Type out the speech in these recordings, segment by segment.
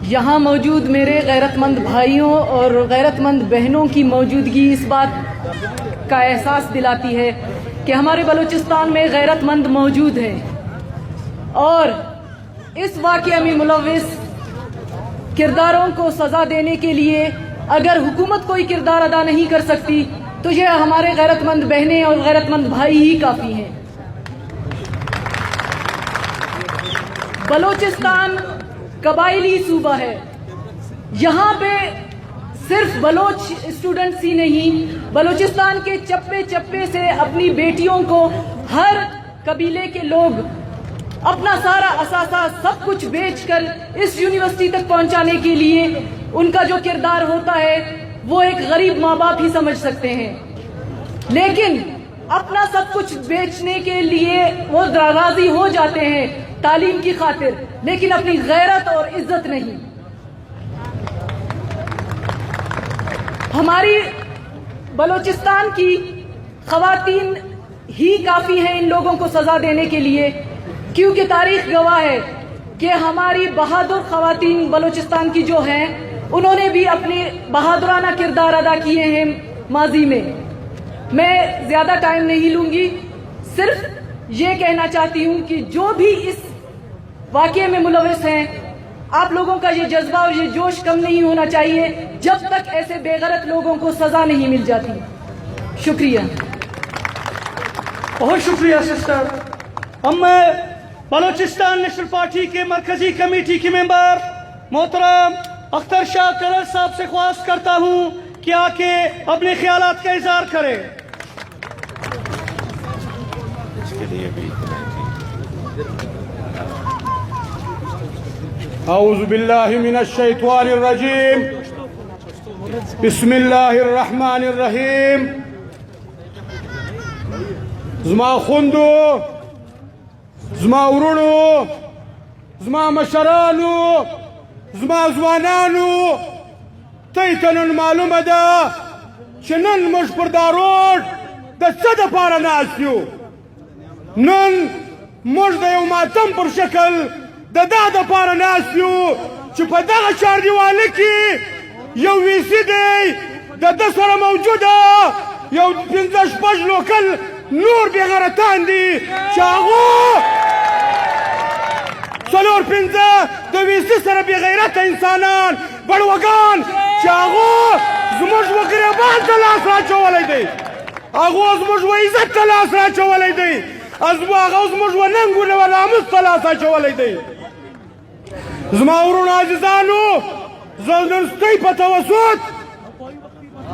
यहाँ मौजूद मेरे गैरतमंद भाइयों और गैरतमंद बहनों की मौजूदगी इस बात का एहसास दिलाती है कि हमारे बलूचिस्तान में गैरतमंद मौजूद हैं और इस वाक़या में मुलव्विस किरदारों को सज़ा देने के लिए अगर हुकूमत कोई किरदार अदा नहीं कर सकती तो ये हमारे गैरतमंद बहनें और गैरतमंद भाई ही काफ़ी हैं। बलूचिस्तान कबाइली सूबा है। यहाँ पे सिर्फ बलोच स्टूडेंट्स ही नहीं, बलूचिस्तान के चप्पे चप्पे से अपनी बेटियों को हर कबीले के लोग अपना सारा असासा सब कुछ बेचकर इस यूनिवर्सिटी तक पहुंचाने के लिए उनका जो किरदार होता है वो एक गरीब माँ बाप ही समझ सकते हैं। लेकिन अपना सब कुछ बेचने के लिए वो राजी हो जाते हैं तालीम की खातिर, लेकिन अपनी गैरत और इज्जत नहीं। हमारी बलूचिस्तान की खवातीन ही काफी हैं इन लोगों को सजा देने के लिए, क्योंकि तारीख गवाह है कि हमारी बहादुर खवातीन बलूचिस्तान की जो हैं उन्होंने भी अपने बहादुराना किरदार अदा किए हैं माजी में। मैं ज्यादा टाइम नहीं लूंगी, सिर्फ ये कहना चाहती हूँ कि जो भी इस वाक़ये में मुलविस हैं, आप लोगों का ये जज्बा और ये जोश कम नहीं होना चाहिए जब तक ऐसे बेगैरत लोगों को सजा नहीं मिल जाती। शुक्रिया। बहुत शुक्रिया सिस्टर। अब मैं बलूचिस्तान नेशनल पार्टी के मरकजी कमेटी के मेंबर मोहतरम अख्तर शाह करर साहब से ख्वाहिश करता हूँ कि आके अपने ख्यालात का इजहार करें। औज़ु बिल्लाहि मिनश शैतानिर रजीम, बिस्मिल्लाहिर रहमानिर रहीम। ज़मा खुंदो, ज़मा उरुणो, ज़मा मशरानो, ज़मा ज़वानानो, तैतनन मालूम दा चनन मश पर दारोड द सद पारा नास्यो नन मश द यौ मातम पर शक्ल द पारा नास्यो च पदा चार दीवाले की यौ वीसी दे द सर मौजूदा यौ पिंजश पज लोकल नूर बेगरतान दी चागो सलोर पिंजा द वीसी सर बेगैरत इंसानान बड़वगान चागो زموږ وګریبان ته لاس راچولی دی، هغو زموږ و عزت ته لاس راچولی دی، هغو زموږ و ننګ و ناموس ته لاس اچولی دی. زما ورونو عزیزانو، زه نن ستاسو په توسط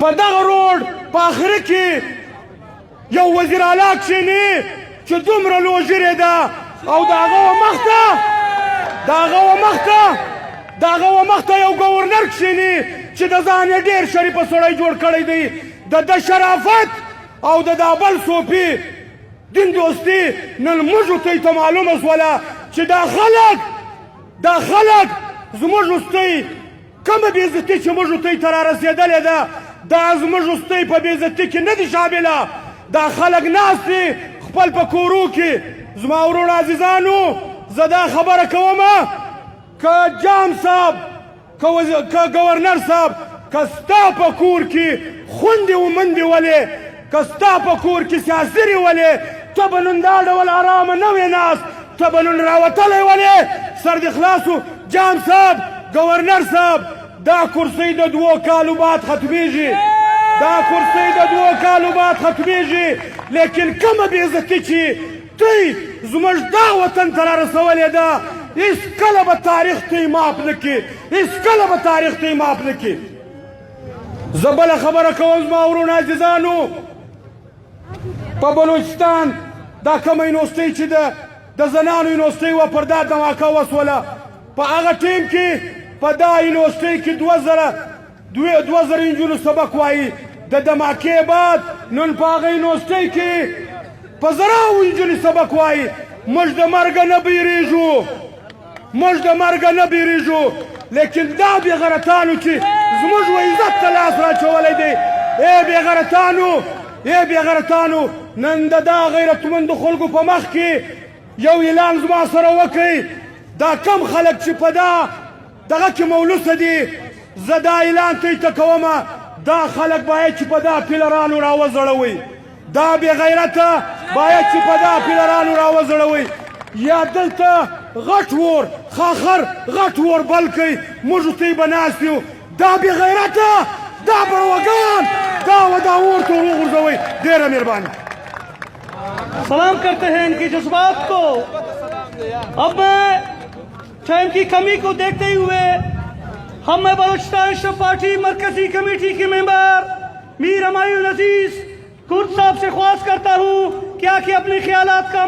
په دغه روډ په آخره کې یو وزیر اعلی کښېني چې دومره لوژرې ده او د هغه و مخته یو ګورنر کښېني چې د ځان یې ډېر شریفه سړی جوړ کړی دی. د شرافت او د بل صوفي دین دوستي نن موږ ته معلومه شوله چې دا خلک زموږ وروستۍ کومه بېعزتي چې موږ ته یې رارسېدلې ده دا زموږ وروستۍ په بېعزتي کې نه دي شامله. دا خلک ناست دي خپل په کورو کې. زما ورونو عزیزانو، زه دا خبره کومه که جام صاحب که گورنر صاحب که ستا په کور کې خوندې و مندې ولې، که ستا په کور کې سیاسرې ولې، ته به نن دا ډول ارامه نه وې ناست، ته به نن راوتلی ولې. سر دې خلاصو جام صاحب، گورنر صاحب، دا کرسۍ د 2 کالو بعد ختمیږي، دا کرسۍ د 2 کالو بعد ختمیږي. لیکن کومه بېعزتي چې تی زموږ دا وطن ته رارسولې ده هیڅ کله به تاریخ ته یې معاف نه کړي، هیڅ کله به تاریخ ته یې معاف نه کړي. زه بله خبره کوم زما ورونو عزیزانو، په بلوچستان دا کومه یونیورسټۍ چې ده د زنانو یونیورسټۍ وه پر دا دماکه وسوله. په هغه ټیم کې په دا یونیورسټۍ کې 2000 نجونو سبق وایي. د دماکې بعد نن په هغه یونیورسټۍ کې په زراو نجونې سبق وایي. موږ د مرګه نه بیریږو، موږ د مرګه نه بیریږو، لیکن دا بېغیرتانو چې زموږ و عزت ته لاس راچولی دی، بېغیرتانو نن د دا غیرتمندو خلکو په مخ کې یو اعلان زما سره وکړئ. دا کم خلک چې په دغه کې مولوسه دي زه دا اعلان ته کومه دا خلک باید چې په دا پیلرانو راوځړوئ دا بې غیرته باید چې په دا پیلرانو راوځړوئ یا دلته غټ اور خاخر غټ اور بل کوي موږ ته یې به ناست یو دا بې غیرته دا بروګان دا اور ته وغورځوئ ډېره مهرباني सलाम करते हैं इनके जज्बात को। अब मैं टाइम की कमी को देखते हुए हम बलूचिस्तान नेशनल पार्टी मरकजी कमेटी के मेंबर मीर हमायूं अजीज कुर्द साहब से ख्वाहिश करता हूँ कि अपने ख्यालात का